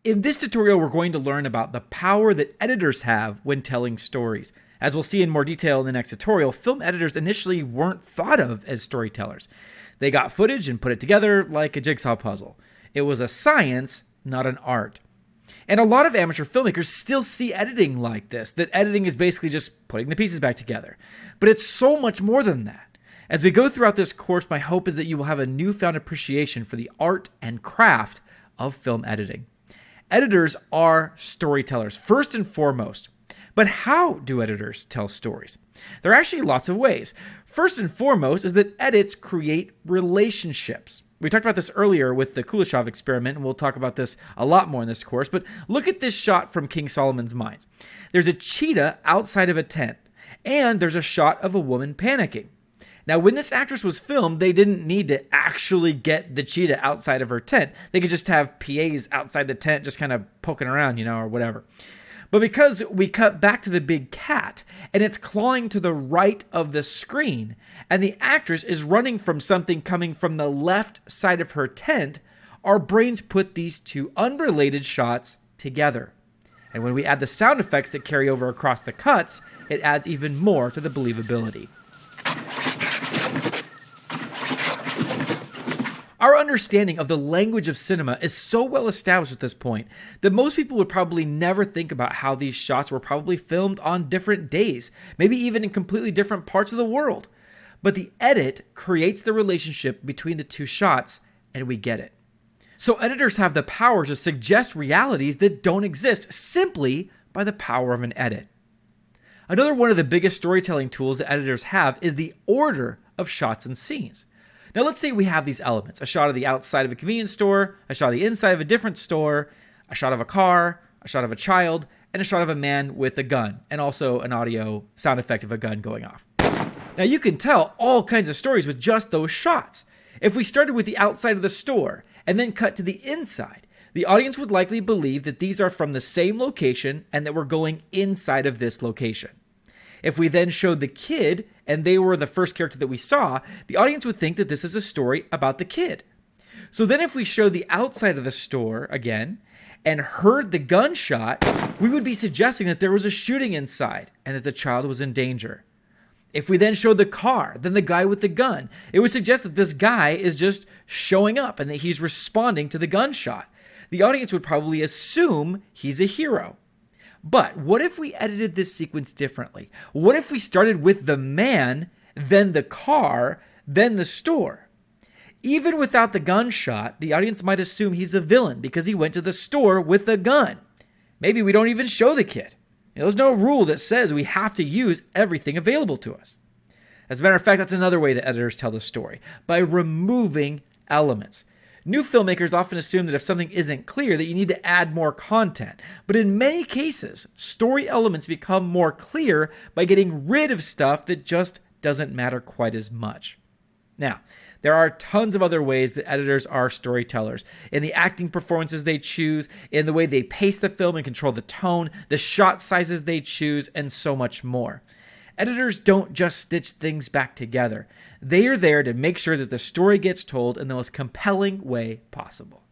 In this tutorial, we're going to learn about the power that editors have when telling stories. As we'll see in more detail in the next tutorial, film editors initially weren't thought of as storytellers. They got footage and put it together like a jigsaw puzzle. It was a science, not an art. And a lot of amateur filmmakers still see editing like this, that editing is basically just putting the pieces back together. But it's so much more than that. As we go throughout this course, my hope is that you will have a newfound appreciation for the art and craft of film editing. Editors are storytellers, first and foremost. But how do editors tell stories? There are actually lots of ways. First and foremost is that edits create relationships. We talked about this earlier with the Kuleshov experiment, and we'll talk about this a lot more in this course, but look at this shot from King Solomon's Mines. There's a cheetah outside of a tent, and there's a shot of a woman panicking. Now, when this actress was filmed, they didn't need to actually get the cheetah outside of her tent. They could just have PAs outside the tent just kind of poking around, or whatever. But because we cut back to the big cat, and it's clawing to the right of the screen, and the actress is running from something coming from the left side of her tent, our brains put these two unrelated shots together. And when we add the sound effects that carry over across the cuts, it adds even more to the believability. Our understanding of the language of cinema is so well established at this point that most people would probably never think about how these shots were probably filmed on different days, maybe even in completely different parts of the world. But the edit creates the relationship between the two shots, and we get it. So editors have the power to suggest realities that don't exist simply by the power of an edit. Another one of the biggest storytelling tools that editors have is the order of shots and scenes. Now let's say we have these elements, a shot of the outside of a convenience store, a shot of the inside of a different store, a shot of a car, a shot of a child, and a shot of a man with a gun, and also an audio sound effect of a gun going off. Now you can tell all kinds of stories with just those shots. If we started with the outside of the store and then cut to the inside, the audience would likely believe that these are from the same location and that we're going inside of this location. If we then showed the kid and they were the first character that we saw, the audience would think that this is a story about the kid. So then if we showed the outside of the store again and heard the gunshot, we would be suggesting that there was a shooting inside and that the child was in danger. If we then showed the car, then the guy with the gun, it would suggest that this guy is just showing up and that he's responding to the gunshot. The audience would probably assume he's a hero. But what if we edited this sequence differently? What if we started with the man, then the car, then the store? Even without the gunshot, the audience might assume he's a villain because he went to the store with a gun. Maybe we don't even show the kid. There's no rule that says we have to use everything available to us. As a matter of fact, that's another way that editors tell the story, by removing elements. New filmmakers often assume that if something isn't clear, that you need to add more content. But in many cases, story elements become more clear by getting rid of stuff that just doesn't matter quite as much. Now, there are tons of other ways that editors are storytellers. In the acting performances they choose, in the way they pace the film and control the tone, the shot sizes they choose, and so much more. Editors don't just stitch things back together. They are there to make sure that the story gets told in the most compelling way possible.